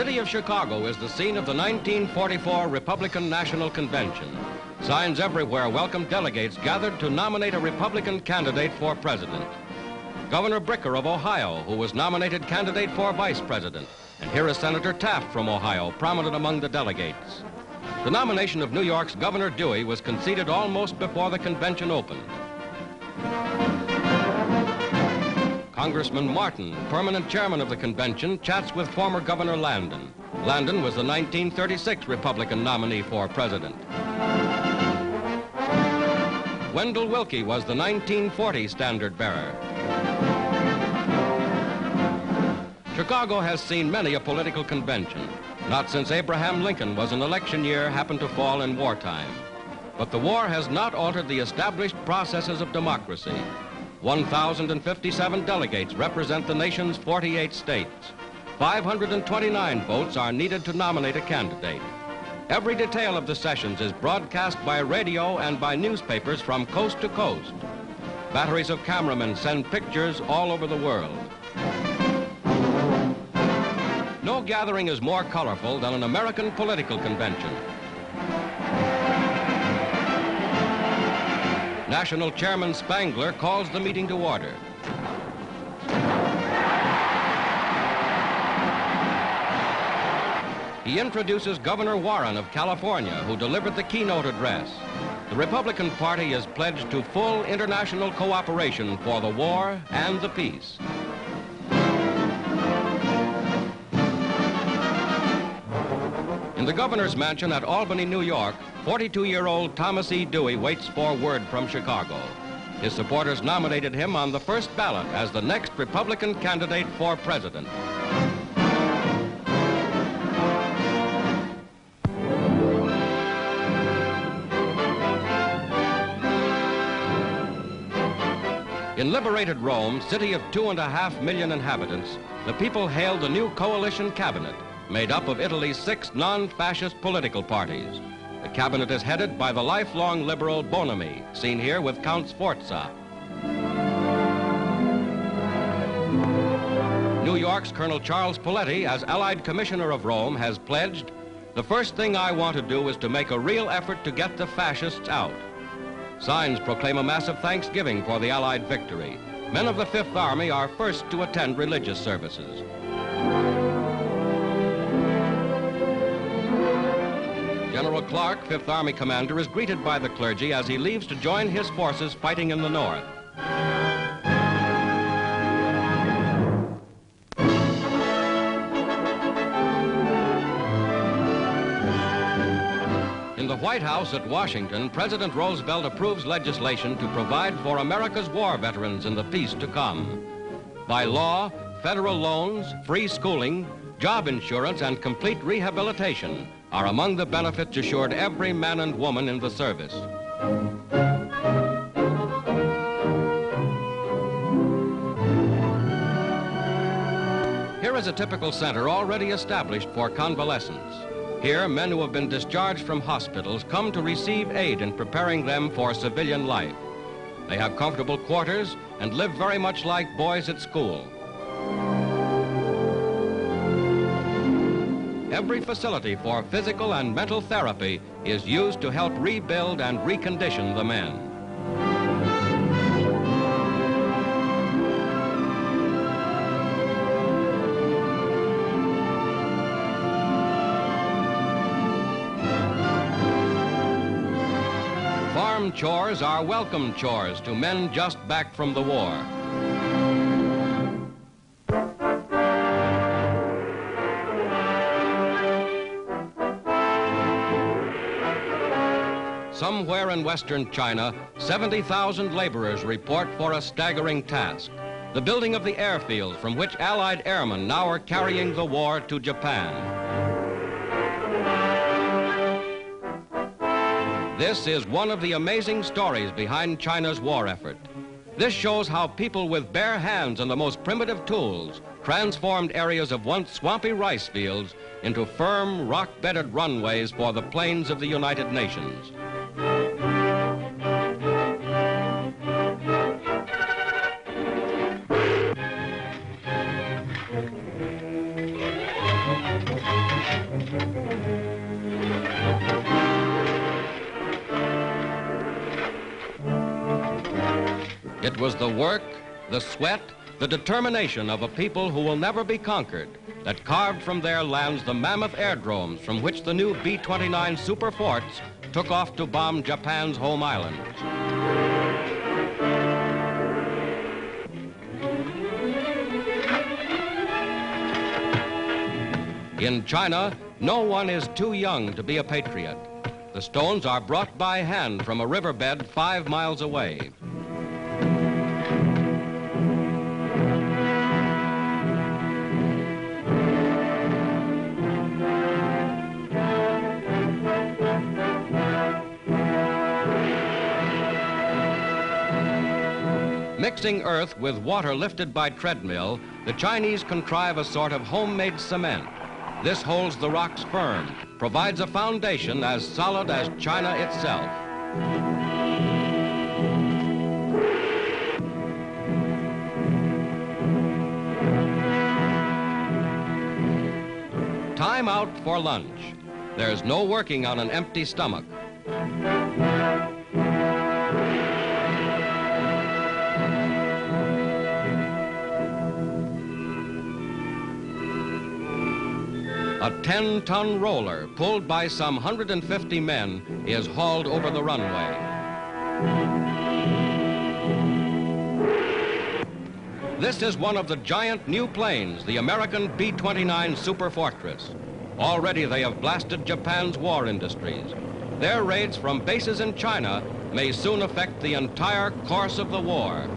city of Chicago is the scene of the 1944 Republican National Convention. Signs everywhere welcome delegates gathered to nominate a Republican candidate for president. Governor Bricker of Ohio, who was nominated candidate for vice president. And here is Senator Taft from Ohio, prominent among the delegates. The nomination of New York's Governor Dewey was conceded almost before the convention opened. Congressman Martin, permanent chairman of the convention, chats with former Governor Landon. Landon was the 1936 Republican nominee for president. Wendell Wilkie was the 1940 standard bearer. Chicago has seen many a political convention. Not since Abraham Lincoln was an election year happened to fall in wartime. But the war has not altered the established processes of democracy. 1,057 delegates represent the nation's 48 states. 529 votes are needed to nominate a candidate. Every detail of the sessions is broadcast by radio and by newspapers from coast to coast. Batteries of cameramen send pictures all over the world. No gathering is more colorful than an American political convention. National Chairman Spangler calls the meeting to order. He introduces Governor Warren of California, who delivered the keynote address. The Republican Party is pledged to full international cooperation for the war and the peace. In the governor's mansion at Albany, New York, 42-year-old Thomas E. Dewey waits for word from Chicago. His supporters nominated him on the first ballot as the next Republican candidate for president. In liberated Rome, city of 2.5 million inhabitants, the people hailed the new coalition cabinet, made up of Italy's 6 non-fascist political parties. The cabinet is headed by the lifelong liberal Bonomi, seen here with Count Sforza. New York's Colonel Charles Paletti, as Allied Commissioner of Rome, has pledged, "The first thing I want to do is to make a real effort to get the fascists out." Signs proclaim a massive thanksgiving for the Allied victory. Men of the Fifth Army are first to attend religious services. General Clark, Fifth Army commander, is greeted by the clergy as he leaves to join his forces fighting in the north. In the White House at Washington, President Roosevelt approves legislation to provide for America's war veterans in the peace to come. By law, federal loans, free schooling, job insurance, and complete rehabilitation are among the benefits assured every man and woman in the service. Here is a typical center already established for convalescents. Here, men who have been discharged from hospitals come to receive aid in preparing them for civilian life. They have comfortable quarters and live very much like boys at school. Every facility for physical and mental therapy is used to help rebuild and recondition the men. Farm chores are welcome chores to men just back from the war. Somewhere in western China, 70,000 laborers report for a staggering task: the building of the airfields from which Allied airmen now are carrying the war to Japan. This is one of the amazing stories behind China's war effort. This shows how people with bare hands and the most primitive tools transformed areas of once swampy rice fields into firm, rock-bedded runways for the planes of the United Nations. was the work, the sweat, the determination of a people who will never be conquered that carved from their lands the mammoth airdromes from which the new B-29 super forts took off to bomb Japan's home island. In China, no one is too young to be a patriot. The stones are brought by hand from a riverbed 5 miles away. Mixing earth with water lifted by treadmill, the Chinese contrive a sort of homemade cement. This holds the rocks firm, provides a foundation as solid as China itself. Time out for lunch. There's no working on an empty stomach. A 10-ton roller, pulled by some 150 men, is hauled over the runway. This is one of the giant new planes, the American B-29 Super Fortress. Already they have blasted Japan's war industries. Their raids from bases in China may soon affect the entire course of the war.